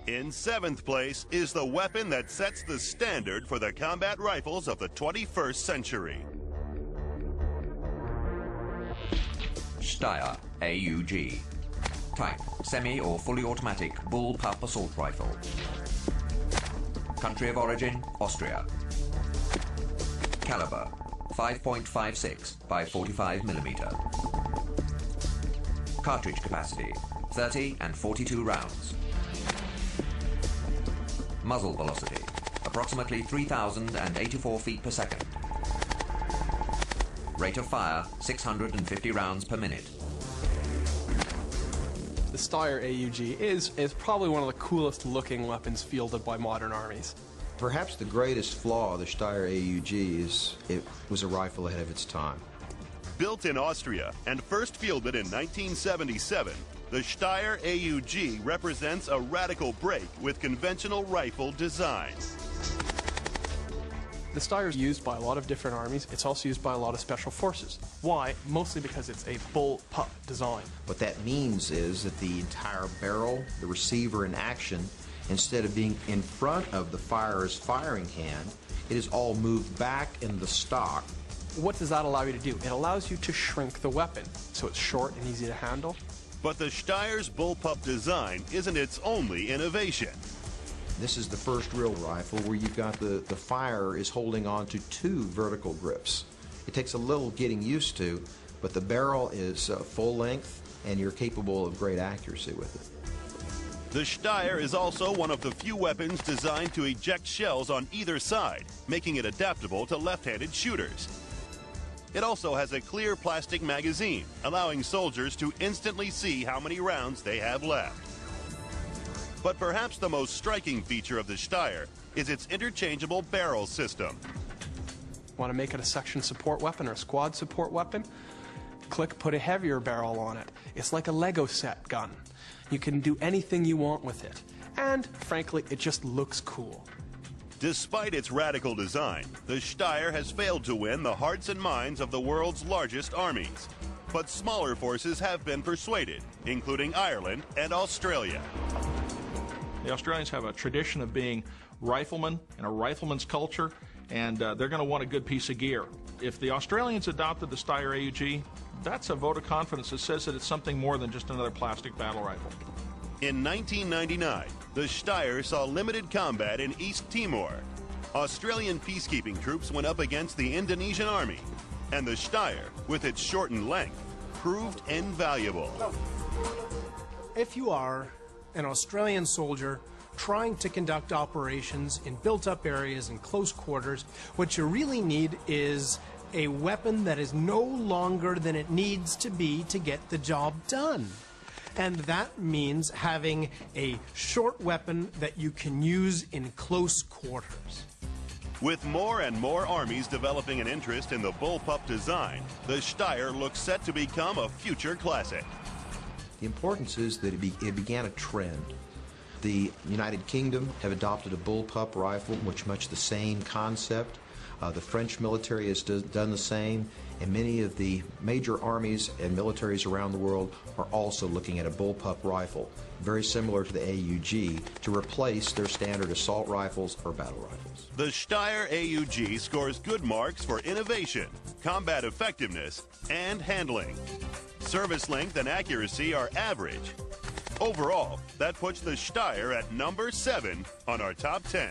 In 7th place is the weapon that sets the standard for the combat rifles of the 21st century. Steyr AUG. Type, semi or fully automatic bullpup assault rifle. Country of origin, Austria. Caliber, 5.56 by 45mm. Cartridge capacity, 30 and 42 rounds. Muzzle velocity, approximately 3,084 feet per second. Rate of fire, 650 rounds per minute. The Steyr AUG is probably one of the coolest looking weapons fielded by modern armies. Perhaps the greatest flaw of the Steyr AUG is it was a rifle ahead of its time. Built in Austria and first fielded in 1977, the Steyr AUG represents a radical break with conventional rifle design. The Steyr is used by a lot of different armies. It's also used by a lot of special forces. Why? Mostly because it's a bullpup design. What that means is that the entire barrel, the receiver in action, instead of being in front of the firer's firing hand, it is all moved back in the stock. What does that allow you to do? It allows you to shrink the weapon, so it's short and easy to handle. But the Steyr's bullpup design isn't its only innovation. This is the first real rifle where you've got the firer is holding on to 2 vertical grips. It takes a little getting used to, but the barrel is full length and you're capable of great accuracy with it. The Steyr is also one of the few weapons designed to eject shells on either side, making it adaptable to left-handed shooters. It also has a clear plastic magazine, allowing soldiers to instantly see how many rounds they have left. But perhaps the most striking feature of the Steyr is its interchangeable barrel system. Want to make it a section support weapon or a squad support weapon? Click, put a heavier barrel on it. It's like a Lego set gun. You can do anything you want with it. And frankly, it just looks cool. Despite its radical design, the Steyr has failed to win the hearts and minds of the world's largest armies. But smaller forces have been persuaded, including Ireland and Australia. The Australians have a tradition of being riflemen and a rifleman's culture, and they're going to want a good piece of gear. If the Australians adopted the Steyr AUG, that's a vote of confidence that says that it's something more than just another plastic battle rifle. In 1999, the Steyr saw limited combat in East Timor. Australian peacekeeping troops went up against the Indonesian army, and the Steyr, with its shortened length, proved invaluable. If you are an Australian soldier trying to conduct operations in built-up areas in close quarters, what you really need is a weapon that is no longer than it needs to be to get the job done. And that means having a short weapon that you can use in close quarters. With more and more armies developing an interest in the bullpup design, the Steyr looks set to become a future classic. The importance is that it began a trend. The United Kingdom have adopted a bullpup rifle, which much the same concept. The French military has done the same, and many of the major armies and militaries around the world are also looking at a bullpup rifle, very similar to the AUG, to replace their standard assault rifles or battle rifles. The Steyr AUG scores good marks for innovation, combat effectiveness, and handling. Service length and accuracy are average. Overall, that puts the Steyr at number 7 on our top 10.